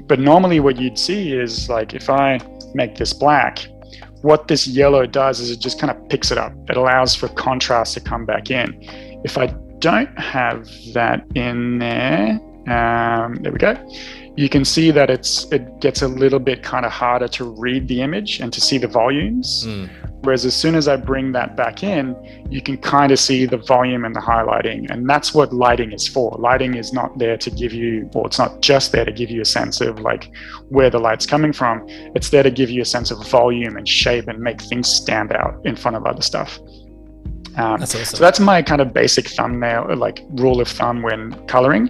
But normally what you'd see is like, if I make this black, what this yellow does is it just kind of picks it up. It allows for contrast to come back in. If I don't have that in there, there we go. You can see that it gets a little bit kind of harder to read the image and to see the volumes. Whereas as soon as I bring that back in, you can kind of see the volume and the highlighting. And that's what lighting is for. Lighting is not there to give you, or it's not just there to give you a sense of like where the light's coming from. It's there to give you a sense of volume and shape and make things stand out in front of other stuff. That's awesome. So that's my kind of basic thumbnail, like rule of thumb when coloring.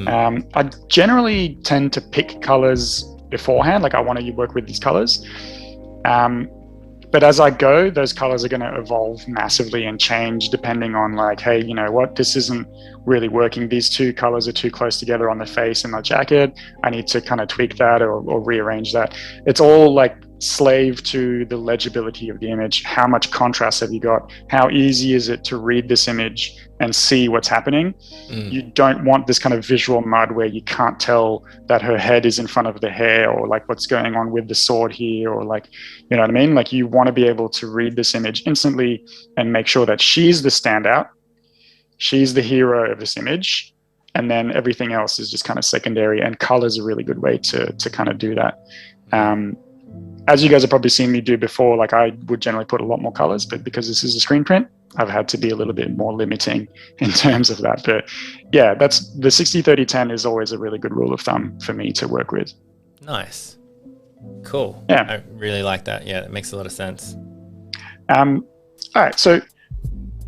I generally tend to pick colors beforehand. Like I want to work with these colors. But as I go, those colors are going to evolve massively and change depending on like, hey, you know what, this isn't really working. These two colors are too close together on the face and the jacket. I need to kind of tweak that or rearrange that. It's all like slave to the legibility of the image. How much contrast have you got? How easy is it to read this image and see what's happening? You don't want this kind of visual mud where you can't tell that her head is in front of the hair, or like what's going on with the sword here, or like, you know what I mean? Like you want to be able to read this image instantly and make sure that she's the standout. She's the hero of this image. And then everything else is just kind of secondary, and color is a really good way to kind of do that. As you guys have probably seen me do before, like I would generally put a lot more colors, but because this is a screen print, I've had to be a little bit more limiting in terms of that. But yeah, that's the 60-30-10 is always a really good rule of thumb for me to work with. Nice. Cool. Yeah. I really like that. Yeah, that makes a lot of sense. All right. So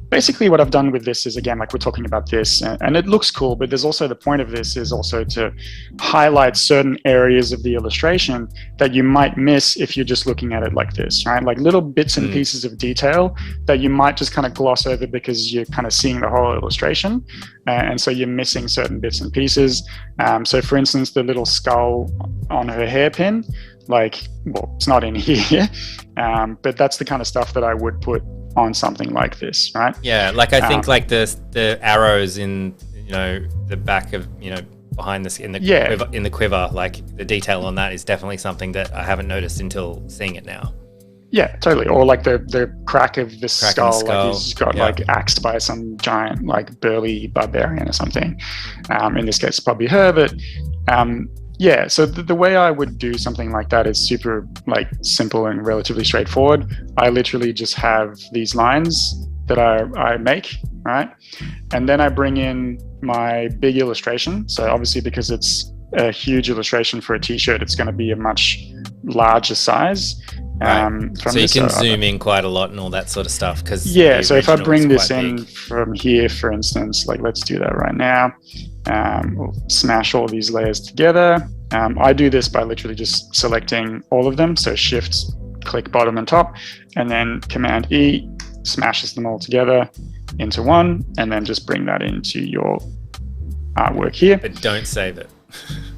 basically what I've done with this is, again, like we're talking about this and it looks cool, but there's also the point of this is also to highlight certain areas of the illustration that you might miss if you're just looking at it like this, right? Like little bits and pieces of detail that you might just kind of gloss over because you're kind of seeing the whole illustration. And so you're missing certain bits and pieces. So for instance, the little skull on her hairpin, like, well, it's not in here, but that's the kind of stuff that I would put on something like this, right? Yeah, like I think like the arrows in, the back of, behind this in the quiver, like the detail on that is definitely something that I haven't noticed until seeing it now. Yeah, totally. Or like the crack of the skull, like he's got like axed by some giant like burly barbarian or something. In this case, probably her, but so the way I would do something like that is super like simple and relatively straightforward. I literally just have these lines that I make, right? And then I bring in my big illustration. So obviously because it's a huge illustration for a t-shirt, it's going to be a much larger size. So you can zoom in quite a lot and all that sort of stuff. So if I bring this in from here, for instance, like let's do that right now. We'll smash all these layers together. I do this by literally just selecting all of them. So Shift, click bottom and top, and then Command E smashes them all together into one, and then just bring that into your artwork here. But don't save it.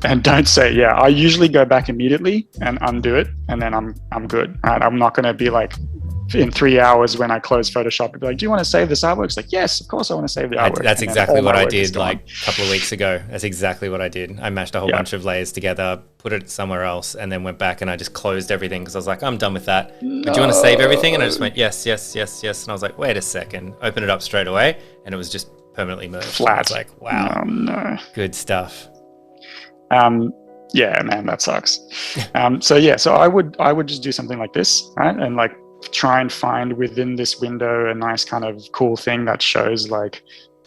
And don't say, I usually go back immediately and undo it, and then I'm good. Right? I'm not going to be like in 3 hours when I close Photoshop and be like, do you want to save this artwork? It's like, yes, of course I want to save the artwork. That's exactly what I did like a couple of weeks ago. That's exactly what I did. I mashed a whole bunch of layers together, put it somewhere else, and then went back and I just closed everything because I was like, I'm done with that. No. But do you want to save everything? And I just went, yes. And I was like, wait a second. Open it up straight away. And it was just permanently merged. Flat. It's like, wow. Oh, no. Good stuff. Yeah, man, that sucks. So I would just do something like this, right? And like try and find within this window a nice kind of cool thing that shows like,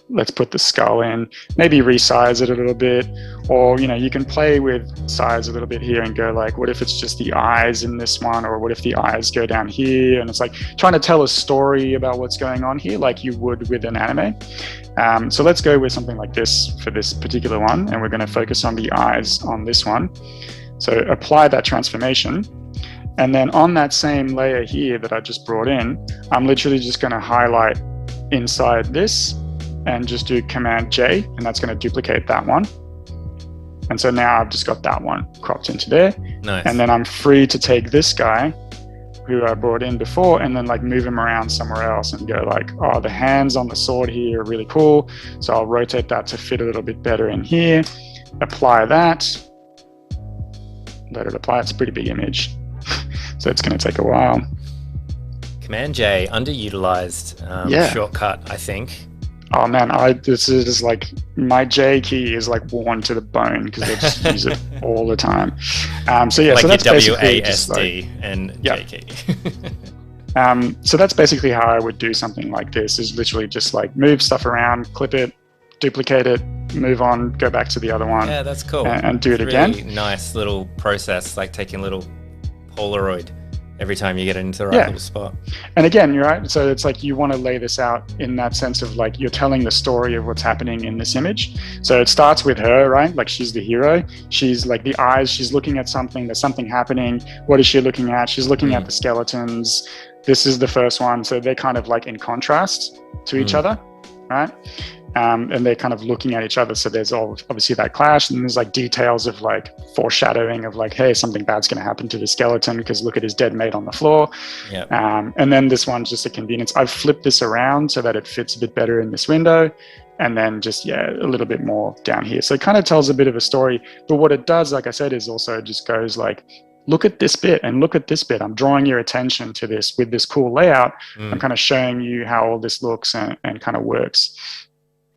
let's put the skull in, maybe resize it a little bit, or, you can play with size a little bit here and go like, what if it's just the eyes in this one? Or what if the eyes go down here? And it's like trying to tell a story about what's going on here, like you would with an anime. So let's go with something like this for this particular one. And we're going to focus on the eyes on this one. So apply that transformation. And then on that same layer here that I just brought in, I'm literally just going to highlight inside this and just do Command J, and that's going to duplicate that one. And so now I've just got that one cropped into there. Nice. And then I'm free to take this guy who I brought in before and then like move him around somewhere else and go like, oh, the hands on the sword here are really cool. So I'll rotate that to fit a little bit better in here. Apply that. Let it apply. It's a pretty big image. So it's going to take a while. Command J, underutilized shortcut, I think. Oh man, this is like my J key is like worn to the bone because I just use it all the time. Like so that's your WASD and J key. So that's basically how I would do something like this, is literally just like move stuff around, clip it, duplicate it, move on, go back to the other one. Yeah, that's cool. And do it again. Really nice little process, like taking a little Polaroid every time you get into the right little spot. And again, you're right. So it's like you want to lay this out in that sense of like you're telling the story of what's happening in this image. So it starts with her, right? Like she's the hero. She's like the eyes. She's looking at something. There's something happening. What is she looking at? She's looking at the skeletons. This is the first one. So they're kind of like in contrast to each other, right? And they're kind of looking at each other. So there's obviously that clash, and there's like details of like foreshadowing of like, hey, something bad's going to happen to the skeleton because look at his dead mate on the floor. Yep. And then this one's just a convenience. I've flipped this around so that it fits a bit better in this window, and then just, a little bit more down here. So it kind of tells a bit of a story. But what it does, like I said, is also just goes like, look at this bit and look at this bit. I'm drawing your attention to this with this cool layout. I'm kind of showing you how all this looks and kind of works.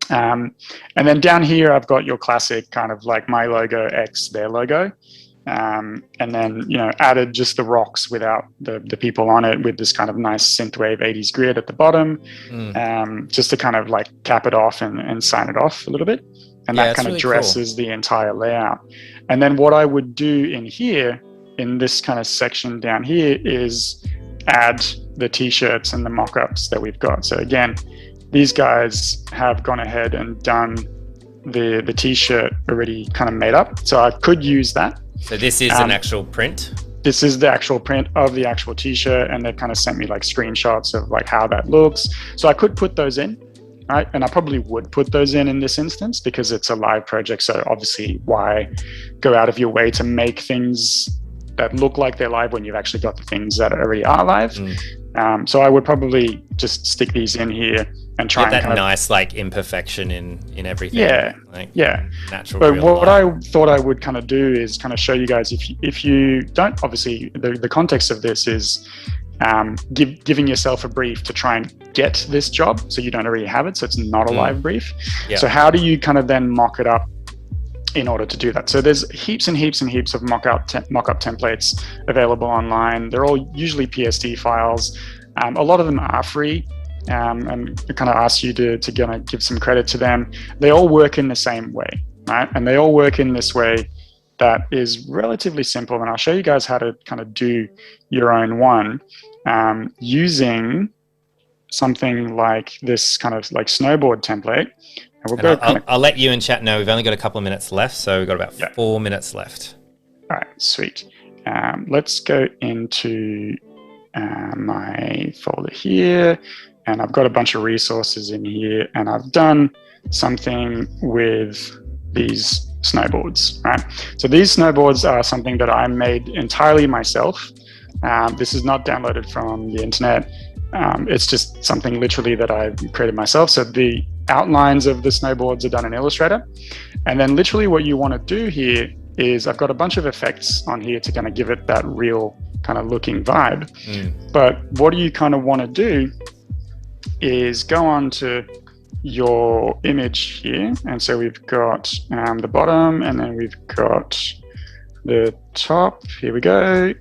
And then down here, I've got your classic kind of like my logo X their logo. And then, added just the rocks without the people on it with this kind of nice synthwave 80s grid at the bottom, just to kind of like cap it off and sign it off a little bit. And that kind of really dresses the entire layout. And then what I would do in here, in this kind of section down here, is add the t-shirts and the mock-ups that we've got. So again, these guys have gone ahead and done the t-shirt already kind of made up. So I could use that. So this is an actual print? This is the actual print of the actual t-shirt, and they've kind of sent me like screenshots of like how that looks. So I could put those in, right? And I probably would put those in this instance because it's a live project. So obviously why go out of your way to make things that look like they're live when you've actually got the things that already are live. So I would probably just stick these in here and try Get and that kind of, nice like imperfection in everything. Yeah, like yeah. natural. But real what light. I thought I would kind of do is kind of show you guys, if you don't, obviously the context of this is giving yourself a brief to try and get this job, so you don't already have it, so it's not a live brief. Yeah. So how do you kind of then mock it up in order to do that? So there's heaps and heaps and heaps of mock-up templates available online. They're all usually PSD files. A lot of them are free, and I kind of ask you to give some credit to them. They all work in the same way, right? And they all work in this way that is relatively simple. And I'll show you guys how to kind of do your own one using something like this kind of like snowboard template. And we'll go. I'll let you in chat know. We've only got a couple of minutes left, so we've got about 4 minutes left. All right, sweet. Let's go into my folder here, and I've got a bunch of resources in here, and I've done something with these snowboards, right? So these snowboards are something that I made entirely myself. This is not downloaded from the internet. It's just something literally that I created myself. So the outlines of the snowboards are done in Illustrator. And then literally what you want to do here is I've got a bunch of effects on here to kind of give it that real kind of looking vibe. But what you kind of want to do is go on to your image here. And so we've got the bottom, and then we've got the top. Here we go.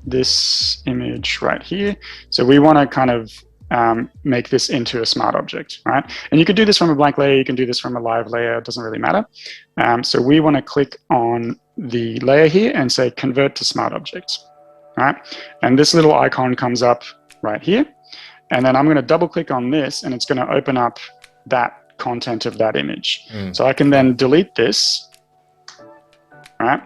This image right here. So we want to kind of make this into a smart object, right? And you can do this from a blank layer, you can do this from a live layer, it doesn't really matter. So we want to click on the layer here and say convert to smart object, right? And this little icon comes up right here. And then I'm going to double click on this, and it's going to open up that content of that image. So I can then delete this, right?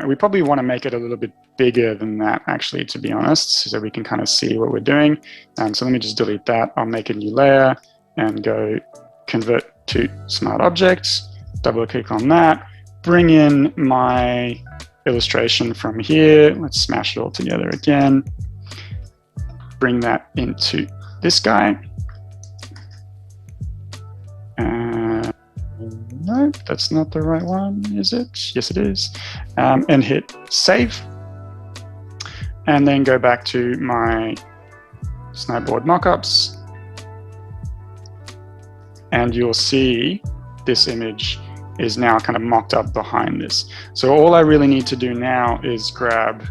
We probably want to make it a little bit bigger than that, actually, to be honest, so we can kind of see what we're doing. So let me just delete that. I'll make a new layer and go convert to smart objects, double click on that, bring in my illustration from here. Let's smash it all together again. Bring that into this guy. No, that's not the right one, is it? Yes, it is. And hit save. And then go back to my snowboard mockups. And you'll see this image is now kind of mocked up behind this. So all I really need to do now is grab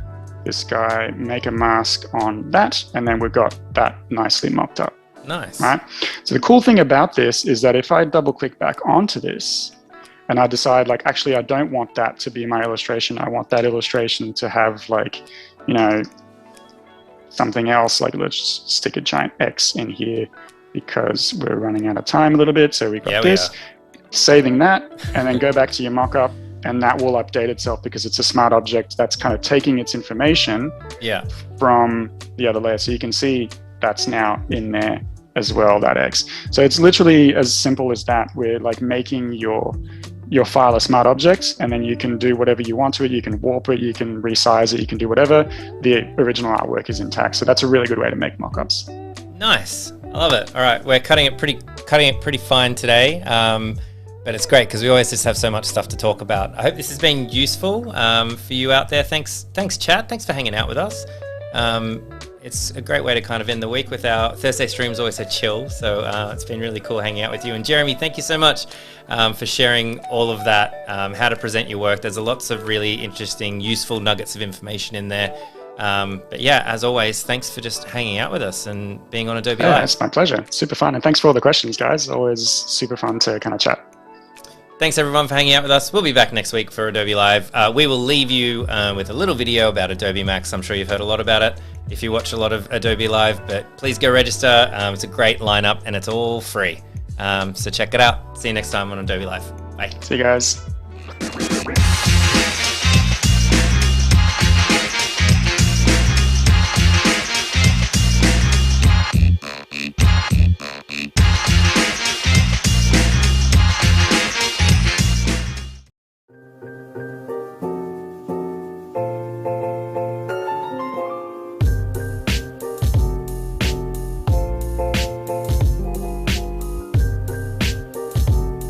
this guy, make a mask on that, and then we've got that nicely mocked up. Nice. Right? So the cool thing about this is that if I double click back onto this, and I decide like, actually, I don't want that to be my illustration. I want that illustration to have like, you know, something else, like let's stick a giant X in here because we're running out of time a little bit. So we got this, saving that, and then go back to your mockup, and that will update itself because it's a smart object that's kind of taking its information from the other layer. So you can see that's now in there as well, that X. So it's literally as simple as that. We're like making your file a smart object, and then you can do whatever you want to it. You can warp it, you can resize it, you can do whatever. The original artwork is intact. So that's a really good way to make mockups. Nice. I love it. All right, we're cutting it pretty fine today. But it's great because we always just have so much stuff to talk about. I hope this has been useful for you out there. Thanks, chat. Thanks for hanging out with us. It's a great way to kind of end the week with our Thursday streams, always so chill. So it's been really cool hanging out with you. And Jeremy, thank you so much for sharing all of that, how to present your work. There's lots of really interesting, useful nuggets of information in there. But yeah, as always, thanks for just hanging out with us and being on Adobe Live. It's my pleasure. Super fun. And thanks for all the questions, guys. Always super fun to kind of chat. Thanks everyone for hanging out with us. We'll be back next week for Adobe Live. We will leave you with a little video about Adobe Max. I'm sure you've heard a lot about it if you watch a lot of Adobe Live, but please go register. It's a great lineup and it's all free. So check it out. See you next time on Adobe Live. Bye. See you guys.